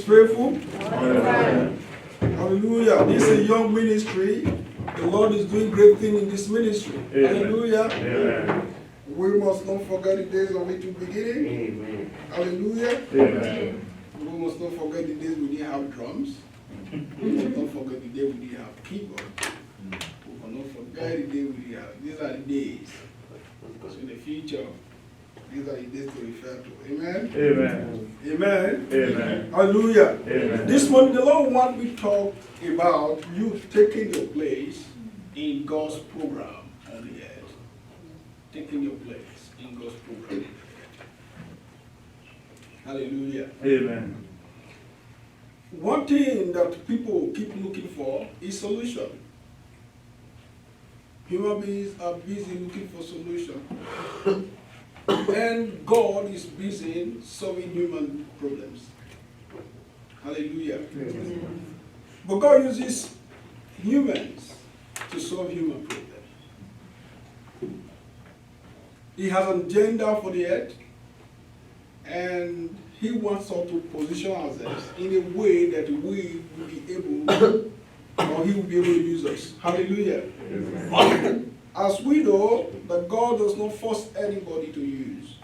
faithful. Amen. Hallelujah. This is a young ministry. The Lord is doing great things in this ministry. Amen. Hallelujah. Amen. We must not forget the days of little beginning. Amen. Hallelujah. Amen. We must not forget the days we didn't have drums. We must not forget the day we didn't have keyboard. We must not forget the day we didn't have. These are the days. Because in the future, these are the days to refer to. Amen? Amen. Amen. Amen. Hallelujah. Amen. This morning, the Lord wants me to talk about you taking your place in God's program on the earth. Taking your place in God's program. Hallelujah. Amen. One thing that people keep looking for is solution. Human beings are busy looking for solution. And God is busy solving human problems. Hallelujah. Amen. But God uses humans to solve human problems. He has an agenda for the earth, and He wants us to position ourselves in a way that we will be able, or He will be able to use us. Hallelujah. Amen. As we know that God does not force anybody to use.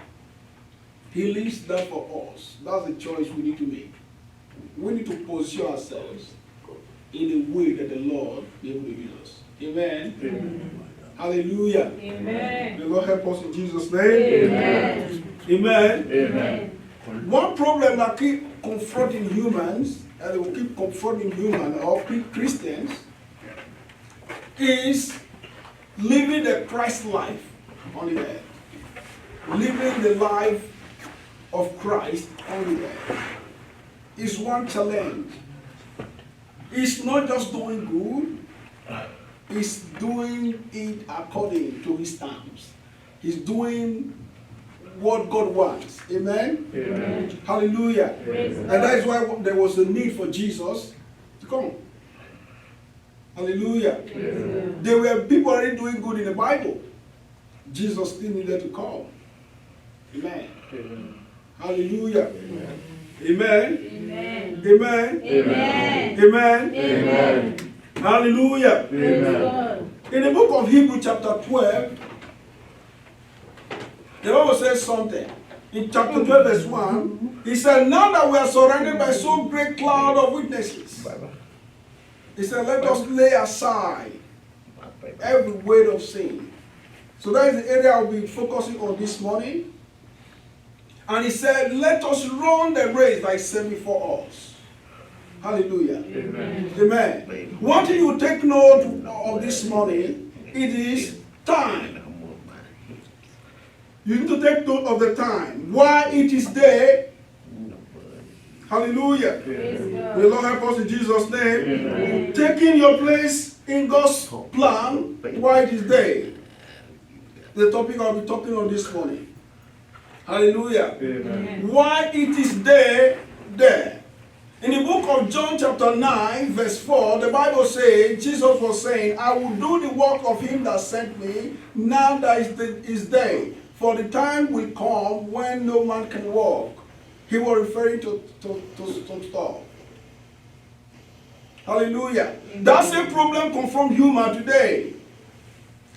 He leaves that for us. That's the choice we need to make. We need to position ourselves in a way that the Lord will be able to use us. Amen. Amen. Hallelujah. Amen. May God help us in Jesus' name. Amen. Amen. Amen. One problem that keep confronting humans, and they will keep confronting humans or Christians, is living the Christ life on the earth. Living the life of Christ on the earth is one challenge. It's not just doing good, it's doing it according to His terms. He's doing what God wants. Amen? Amen. Hallelujah. Amen. And that is why there was a need for Jesus to come. Hallelujah. Amen. There were people already doing good in the Bible. Jesus still needed to come. Amen. Amen. Hallelujah. Amen. Amen. Amen. Amen. Amen. Amen. Amen. Hallelujah. Amen. In the book of Hebrews chapter 12, the Bible says something. In chapter 12 verse 1, he said, now that we are surrounded by so great cloud of witnesses, he said, let us lay aside every weight of sin. So that is the area I'll be focusing on this morning. And he said, let us run the race that is set before us. Hallelujah. Amen. Amen. One thing you take note of this morning, it is time. You need to take note of the time. Why it is there. Hallelujah. May the Lord help us in Jesus' name. Amen. Taking your place in God's plan, why it is there. The topic I'll be talking on this morning. Hallelujah. Amen. Why it is there. In the book of John chapter 9 verse 4, the Bible says, Jesus was saying, I will do the work of Him that sent me, now that is day. For the time will come when no man can walk. He was referring to stuff. Hallelujah. Amen. That's a problem confront human today.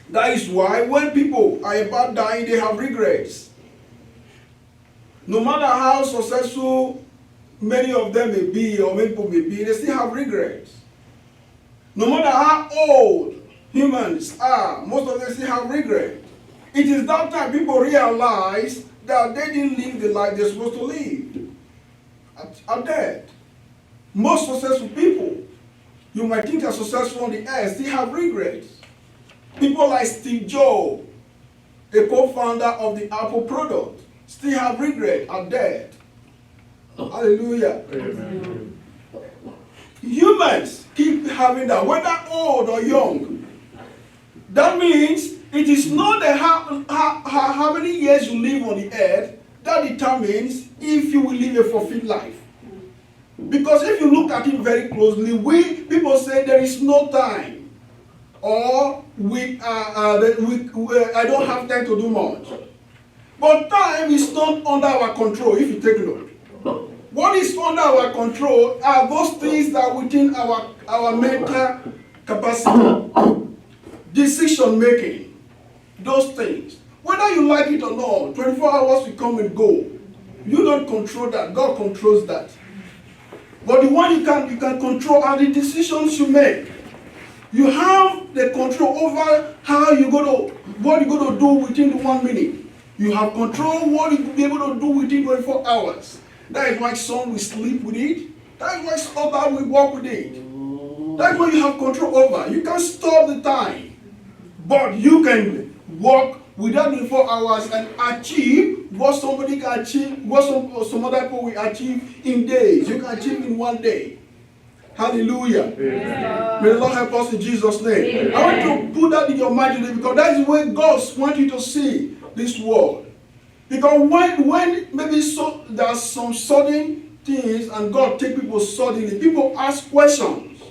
That is why when people are about dying, they have regrets. No matter how successful many of them may be, or many people may be, they still have regrets. No matter how old humans are, most of them still have regrets. It is that time people realize that they didn't live the life they're supposed to live at death. Most successful people, you might think are successful on the earth, still have regrets. People like Steve Jobs, a co-founder of the Apple product, still have regret at death. Hallelujah. Amen. Humans keep having that, whether old or young. That means it is not how many years you live on the earth that determines if you will live a fulfilled life. Because if you look at it very closely, people say there is no time, or I don't have time to do much. But time is not under our control, if you take note. What is under our control are those things that are within our mental capacity. Decision making. Those things. Whether you like it or not, 24 hours will come and go. You don't control that. God controls that. But the one you can control are the decisions you make. You have the control over how what you're going to do within the 1 minute. You have control what you will be able to do within 24 hours. That is why some will sleep with it. That is why others will walk with it. That's what you have control over. You can stop the time. But you can walk without 24 hours and achieve what somebody can achieve, what some other people will achieve in days. You can achieve in 1 day. Hallelujah. Yeah. May the Lord help us in Jesus' name. Amen. I want to put that in your mind today because that is the way God wants you to see this world. Because when maybe there are some sudden things and God take people suddenly, people ask questions.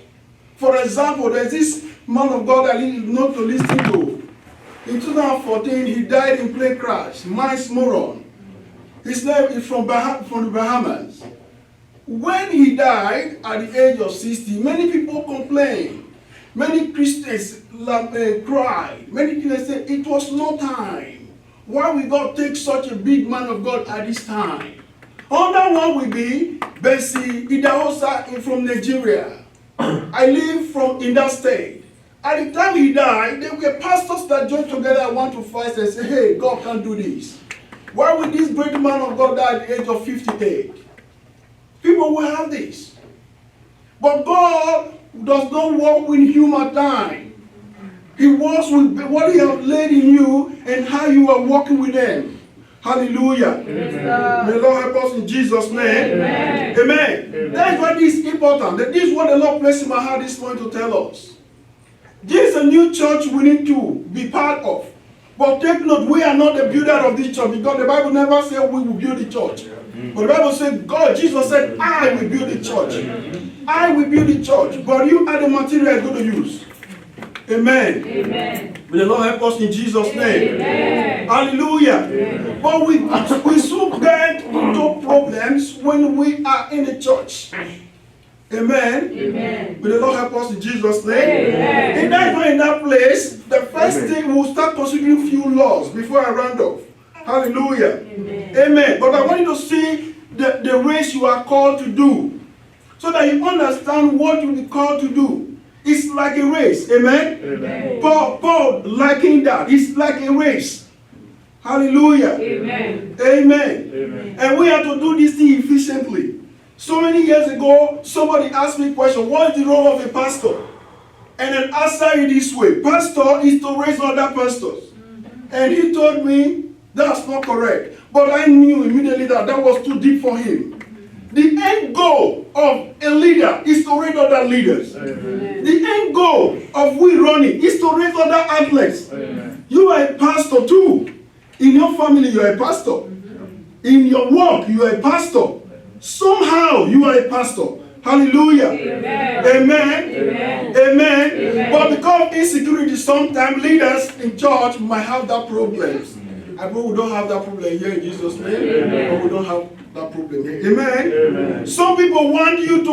For example, there's this man of God I not to listen to. In 2014, he died in plane crash, Miles Moron. His name is from the Bahamas. When he died at the age of 60, many people complained. Many Christians cried. Many Christians said, it was no time. Why will God take such a big man of God at this time? Another one will be Bessie Idahosa from Nigeria. I live in that state. At the time he died, there were pastors that joined together and want to fight and say, hey, God can't do this. Why would this great man of God die at the age of 58? People will have this. But God does not work with human time. He works with what He has laid in you and how you are working with them. Hallelujah. Amen. May the Lord help us in Jesus' name. Amen. Amen. Amen. That is why this is important. That this is what the Lord placed in my heart this morning to tell us. This is a new church we need to be part of. But take note, we are not the builder of this church because the Bible never said we will build the church. But the Bible said, Jesus said, I will build the church. I will build the church. But you are the material I'm going to use. Amen. Amen. May the Lord help us in Jesus' name. Amen. Hallelujah. Amen. But we soon get into problems when we are in the church. Amen. Amen. May the Lord help us in Jesus' name. Amen. In that place, the first thing we'll start considering few laws before I round off. Hallelujah. Amen. Amen. But I want you to see the race you are called to do. So that you understand what you be called to do. It's like a race. Amen. Amen. Paul liking that. It's like a race. Hallelujah. Amen. Amen. Amen. And we have to do this thing efficiently. So many years ago, somebody asked me a question, what is the role of a pastor? And then answer it this way. Pastor is to raise other pastors. And he told me, that's not correct. But I knew immediately that was too deep for him. The end goal of a leader is to raise other leaders. Amen. The end goal of we running is to raise other athletes. Amen. You are a pastor too. In your family, you are a pastor. In your work, you are a pastor. Somehow, you are a pastor. Hallelujah. Amen. Amen. Amen. Amen. Amen. But because of insecurity, sometimes leaders in church might have that problem. I believe we don't have that problem here in Jesus' name. Amen. But we don't have that problem here. Amen. Amen. Some people want you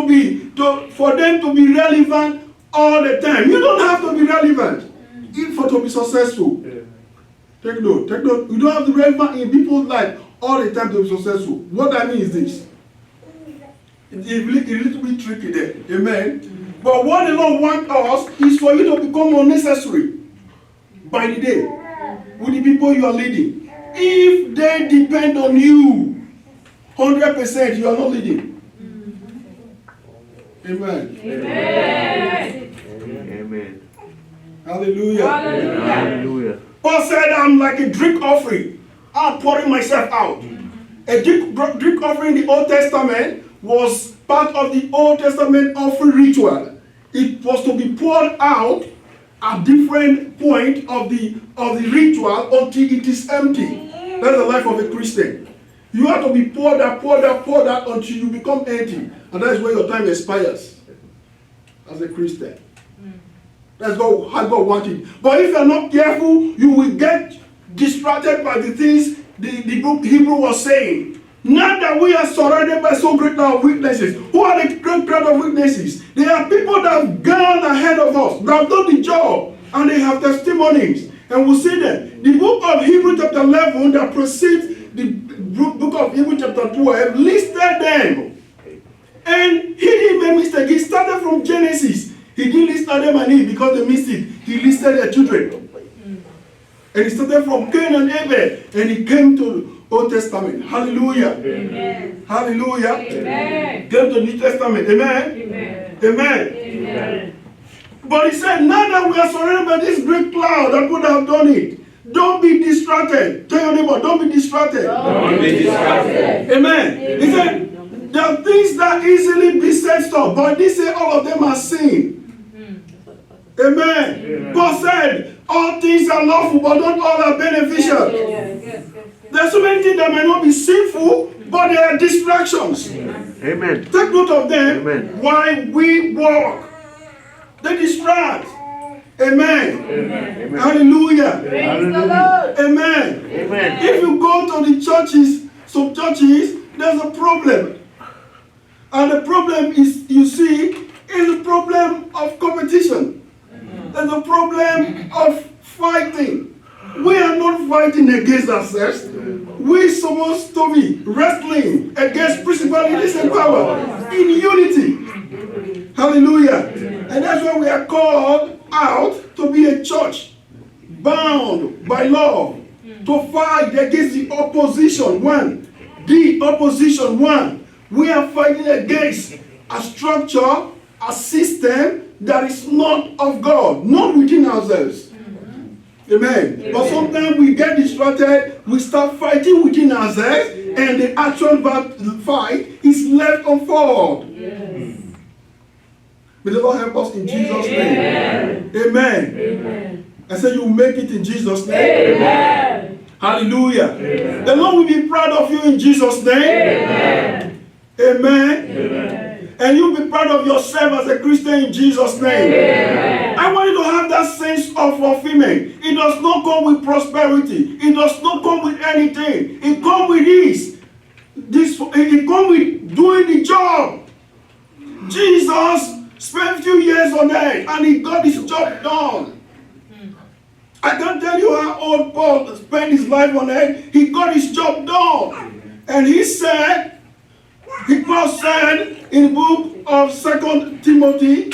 for them to be relevant all the time. You don't have to be relevant to be successful. Yeah. Take note. You don't have to be relevant in people's life all the time to be successful. What I mean is this. It's a little bit tricky there. Amen. But what the Lord wants us is for you to become unnecessary by the day with the people you are leading. If they depend on you 100%, you are not leading. Amen. Amen. Amen. Hallelujah. Hallelujah. Paul said, I'm like a drink offering. I'm pouring myself out. A drink offering in the Old Testament was part of the Old Testament offering ritual. It was to be poured out at different point of the ritual until it is empty. That's the life of a Christian. You have to be poured out until you become empty. And that is where your time expires as a Christian. That's how God wanted. But if you are not careful, you will get distracted by the things the book Hebrew was saying. Now that we are surrounded by so great number of witnesses, who are the great crowd of witnesses? They are people that have gone ahead of us, that have done the job, and they have testimonies. And we'll see them. The book of Hebrews chapter 11 that precedes the book of Hebrews chapter 12 listed them. And he didn't make mistake. He started from Genesis. He didn't list Adam and Eve because they missed it. He listed their children. And he started from Cain and Abel. And he came to the Old Testament. Hallelujah. Amen. Hallelujah. Amen. Came to the New Testament. Amen. Amen. Amen. Amen. But he said, now that we are surrounded by this great cloud that would have done it, don't be distracted. Tell your neighbor, don't be distracted. Don't be distracted. Amen. He said, there are things that easily beset us, but he said all of them are sin. Amen. Paul said, all things are lawful, but not all are beneficial. There are so many things that might not be sinful, but they are distractions. Amen. Take note of them. Amen. While we walk. They distract. Amen. Amen. Hallelujah. Praise the Lord. Amen. Amen. If you go to the churches, some churches, there's a problem. And the problem is, you see, is a problem of competition. There's a problem of fighting. We are not fighting against ourselves. We're supposed to be wrestling against principalities and power in unity. Hallelujah. And that's why we are called out to be a church bound by law to fight against the opposition. The opposition. We are fighting against a structure, a system that is not of God, not within ourselves. Amen. But sometimes we get distracted, we start fighting within ourselves, and the actual fight is left unfold. May the Lord help us in Jesus' name. Amen. Amen. I said you will make it in Jesus' name. Amen. Hallelujah. Amen. The Lord will be proud of you in Jesus' name. Amen. Amen. Amen. And you'll be proud of yourself as a Christian in Jesus' name. Amen. I want you to have that sense of fulfillment. It does not come with prosperity. It does not come with anything. It comes with this. It comes with doing the job. Jesus spent a few years on earth and he got his job done. I can't tell you how old Paul spent his life on earth. He got his job done. And Paul said in the book of 2 Timothy,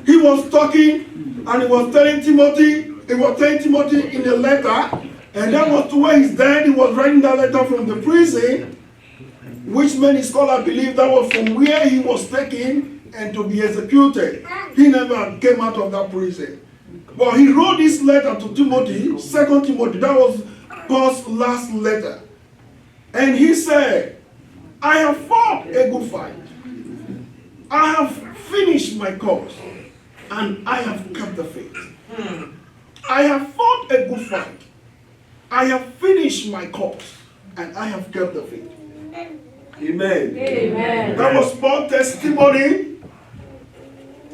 he was talking and he was telling Timothy in the letter, and that was to where he's dead. He was writing that letter from the prison, which many scholars believe that was from where he was taken and to be executed. He never came out of that prison. But he wrote this letter to Timothy, 2 Timothy, that was Paul's last letter. And he said, I have fought a good fight. I have finished my course, and I have kept the faith. I have fought a good fight. I have finished my course, and I have kept the faith. Amen. Amen. That was Paul's testimony.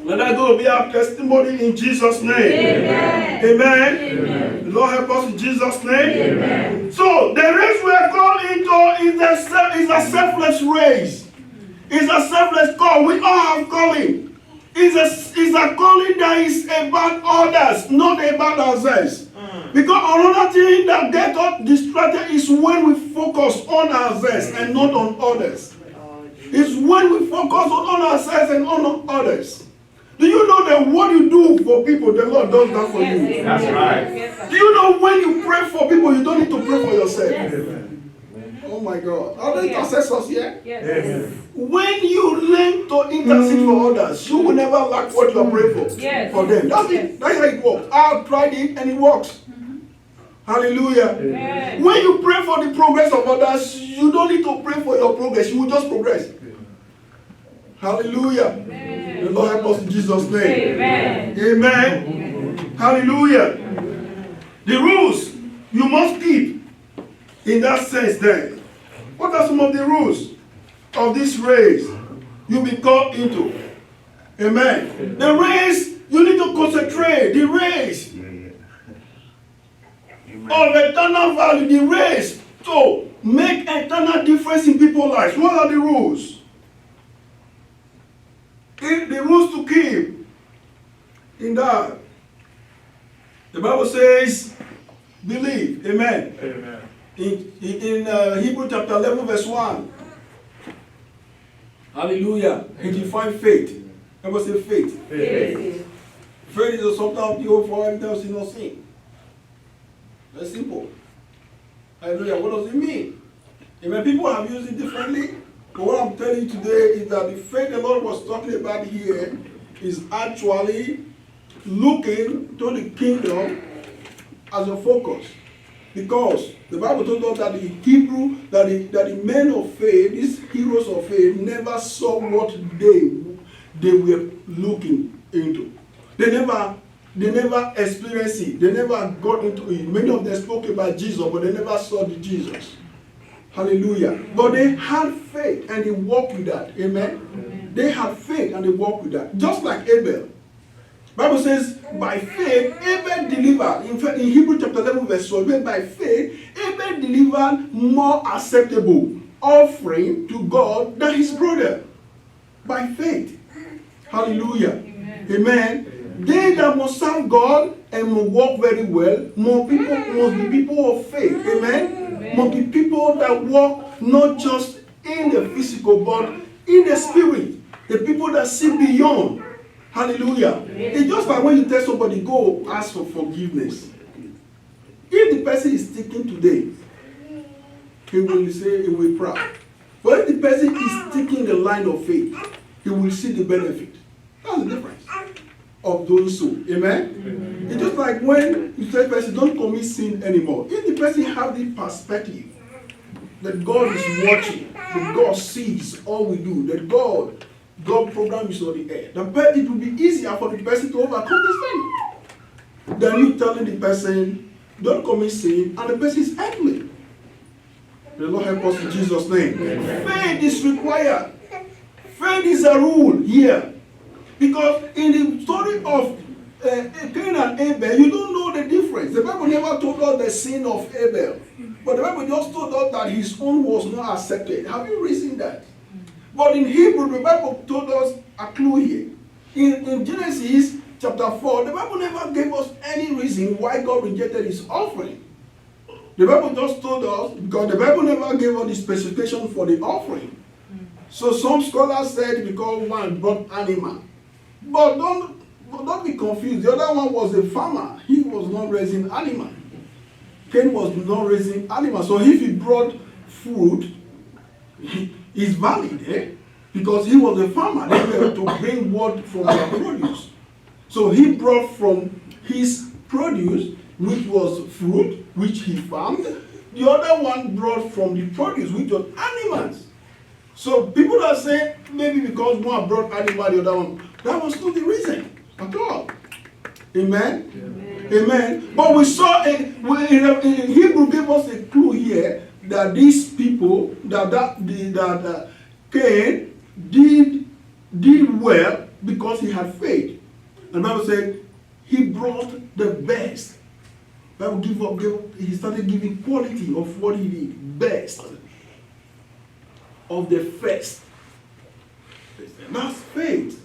Let that go be our testimony in Jesus' name. Amen. Amen. Amen. The Lord help us in Jesus' name. Amen. So the race we are called into is a selfless race. It's a selfless call. We all have calling. It's a calling that is about others, not about ourselves. Because another thing that gets us distracted is when we focus on ourselves and not on others. It's when we focus on ourselves and on others. Do you know that what you do for people, the Lord does that for you? That's right. Do you know when you pray for people, you don't need to pray for yourself? Yes. Oh my God. Are the intercessors here? Yes. When you learn to intercede for others, you will never lack what you are praying for. Yes. For them. That's it. That's how it works. I've tried it and it works. Hallelujah. Amen. When you pray for the progress of others, you don't need to pray for your progress. You will just progress. Hallelujah. Amen. The Lord help us in Jesus' name. Amen. Amen. Hallelujah. The rules you must keep in that sense then. What are some of the rules of this race you'll be called into? Amen. The race, you need to concentrate. The race of eternal value, the race to make eternal difference in people's lives. What are the rules? The rules to keep in that. The Bible says, believe. Amen. Amen. In Hebrew chapter 11 verse 1. Hallelujah. He defined faith. Everybody say faith. Faith. Faith is the substance of the hope for everything else is not seen. Very simple. Hallelujah. What does it mean? Amen. People have used it differently. But what I'm telling you today is that the faith the Lord was talking about here is actually looking to the kingdom as a focus. Because the Bible told us that the men of faith, these heroes of faith, never saw what they were looking into. They never experienced it. They never got into it. Many of them spoke about Jesus, but they never saw the Jesus. Hallelujah. But they had faith and they walked with that. Amen. Amen. They had faith and they walked with that. Just like Abel. Bible says, by faith, Abel delivered. In fact, in Hebrew chapter 11, verse 12, by faith, Abel delivered more acceptable offering to God than his brother. By faith. Hallelujah. Amen. Amen. They that must serve God and must walk very well, must be people of faith. Amen. Amen. Must be people that walk not just in the physical, but in the spirit. The people that see beyond. Hallelujah. It's just like when you tell somebody, go ask for forgiveness. If the person is sticking today, he will say, he will proud. But if the person is taking the line of faith, he will see the benefit. That's the difference of doing so. Amen? It's just like when you tell the person, don't commit sin anymore. If the person has the perspective that God is watching, that God sees all we do, that God program is on the air, it will be easier for the person to overcome this thing than you telling the person, don't commit sin, and the person is angry. The Lord help us in Jesus' name. Amen. Faith is required. Faith is a rule here. Because in the story of Cain and Abel, you don't know the difference. The Bible never told us the sin of Abel. But the Bible just told us that his own was not accepted. Have you reasoned that? But in Hebrew, the Bible told us a clue here. In Genesis chapter 4, the Bible never gave us any reason why God rejected his offering. The Bible just told us, because the Bible never gave us the specification for the offering. So some scholars said because one brought animal. But don't be confused. The other one was a farmer. He was not raising animal. Cain was not raising animal. So if he brought food, is valid, because he was a farmer. They were to bring what from their produce. So he brought from his produce, which was fruit, which he farmed. The other one brought from the produce, which was animals. So people are saying maybe because one brought animal, the other one. That was not the reason at all. Amen? Amen. Amen. But we saw in Hebrew gave us a clue here that these people, that Cain did well because he had faith. And the Bible said he brought the best. The Bible he started giving quality of what he did. Best of the first. That's faith.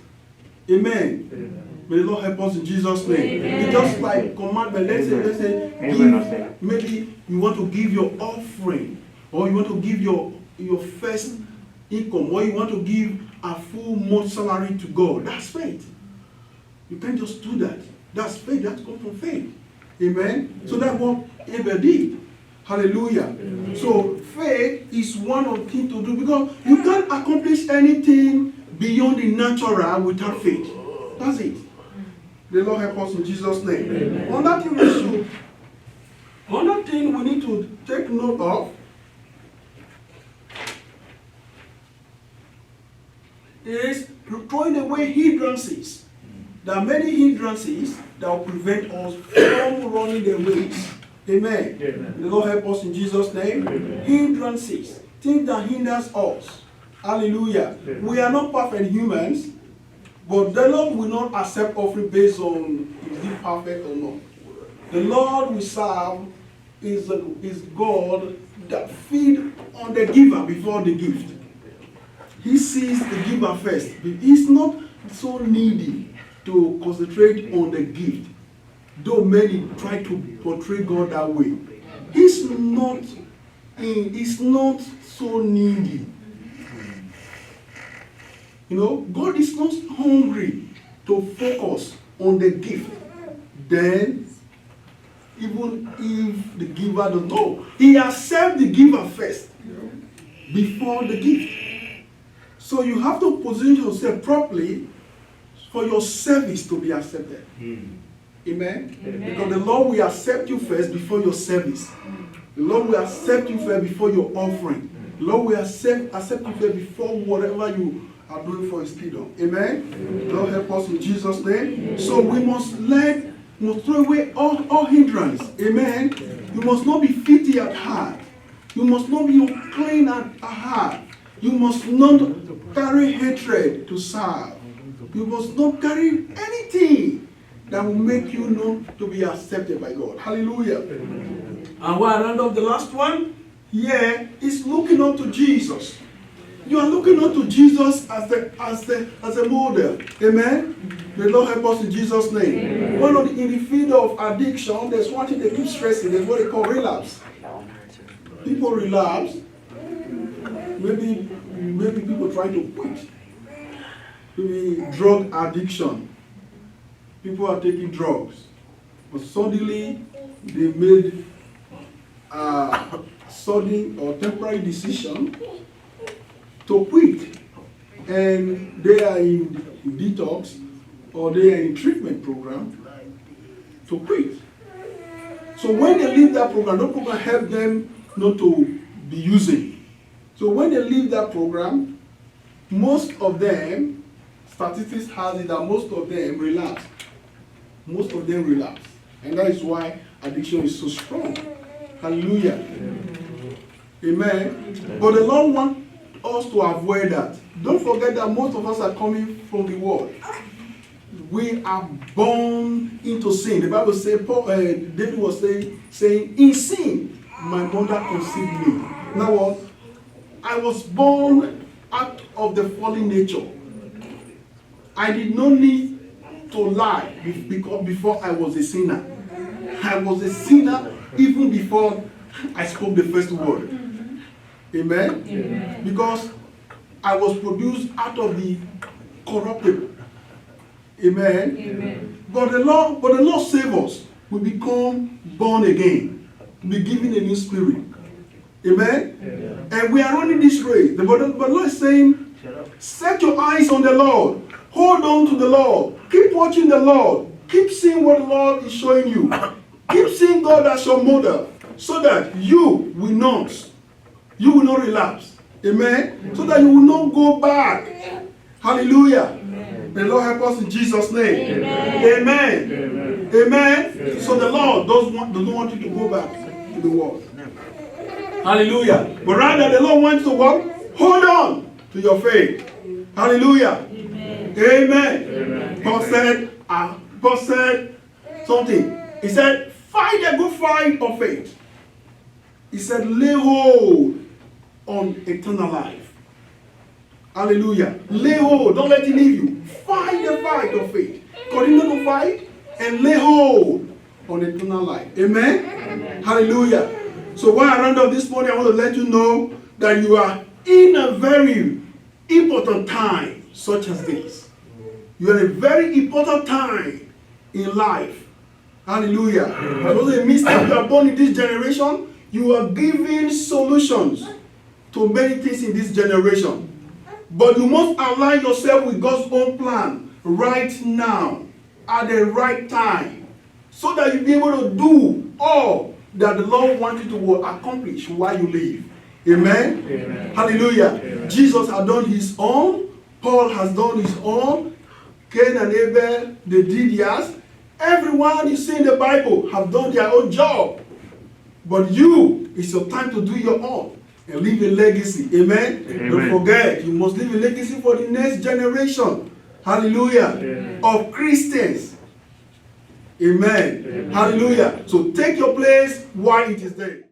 Amen. Amen. May the Lord help us in Jesus' name. Amen. It's just like commandment. Let's say maybe you want to give your offering, or you want to give your first income, or you want to give a full month salary to God. That's faith. You can't just do that. That's faith. That comes from faith. Amen. So that's what Abel did. Hallelujah. Amen. So faith is one of the things to do, because you can't accomplish anything beyond the natural without faith. That's it. The Lord help us in Jesus' name. Amen. Another thing we need to take note of is throwing away hindrances. There are many hindrances that will prevent us from running the race. Amen. Amen. The Lord help us in Jesus' name. Amen. Hindrances, things that hinders us. Hallelujah. Amen. We are not perfect humans, but the Lord will not accept offering based on is it perfect or not. The Lord we serve is God that feed on the giver before the gift. He sees the giver first. He's not so needy to concentrate on the gift, though many try to portray God that way. He's not so needy. You know, God is not hungry to focus on the gift. Then, even if the giver doesn't know, he accepts the giver first before the gift. So you have to position yourself properly for your service to be accepted. Amen? Amen. Because the Lord will accept you first before your service. The Lord will accept you first before your offering. The Lord will accept you first before whatever you are doing for His kingdom. Amen? Lord help us in Jesus' name. Amen. So we must throw away all hindrance. Amen? You must not be filthy at heart. You must not be unclean at heart. You must not carry hatred to serve. You must not carry anything that will make you not to be accepted by God. Hallelujah. And while I round up the last one, here is looking unto Jesus. You are looking unto Jesus as a model. Amen. The Lord help us in Jesus' name. One of in the field of addiction, there's one thing they keep stressing. There's what they call relapse. People relapse. Maybe people try to quit. Maybe drug addiction. People are taking drugs, but suddenly they made a sudden or temporary decision to quit, and they are in detox or they are in treatment program to quit. So when they leave that program help them not to be using. So when they leave that program, most of them, statistics has it that most of them relapse. Most of them relapse. And that is why addiction is so strong. Hallelujah. Amen. But the Lord wants us to avoid that. Don't forget that most of us are coming from the world. We are born into sin. The Bible says, David was saying, in sin, my mother conceived me. Now what? I was born out of the fallen nature. I did not need to lie because before I was a sinner. I was a sinner even before I spoke the first word. Amen? Amen. Because I was produced out of the corruptible. Amen? Amen. But the Lord save us. We become born again. We be given a new spirit. Amen? Amen. And we are running this race. But the Lord is saying, set your eyes on the Lord. Hold on to the Lord. Keep watching the Lord. Keep seeing what the Lord is showing you. Keep seeing God as your model, so that you will not relapse. Amen? Amen. So that you will not go back. Hallelujah. Amen. The Lord help us in Jesus' name. Amen. Amen. Amen. Amen. Amen. So the Lord doesn't want you to go back to the world. Hallelujah. But rather the Lord wants to what? Hold on to your faith. Hallelujah. Amen. Amen. Amen. Paul said something. He said, fight a good fight of faith. He said, lay hold on eternal life. Hallelujah. Lay hold. Don't let it leave you. Fight the fight of faith. Continue to fight and lay hold on eternal life. Amen? Amen. Hallelujah. So while I round up this morning, I want to let you know that you are in a very important time such as this. You are in a very important time in life. Hallelujah. Because the mistake you are born in this generation, you are giving solutions to many things in this generation. But you must align yourself with God's own plan right now, at the right time, so that you'll be able to do all that the Lord wants you to accomplish while you live. Amen? Amen. Hallelujah. Amen. Jesus has done his own. Paul has done his own. Cain and Abel, they did theirs. Everyone you see in the Bible have done their own job. But it's your time to do your own and leave a legacy. Amen? Amen. Don't forget, you must leave a legacy for the next generation. Hallelujah. Amen. Of Christians. Amen. Amen. Hallelujah. So take your place while it is there.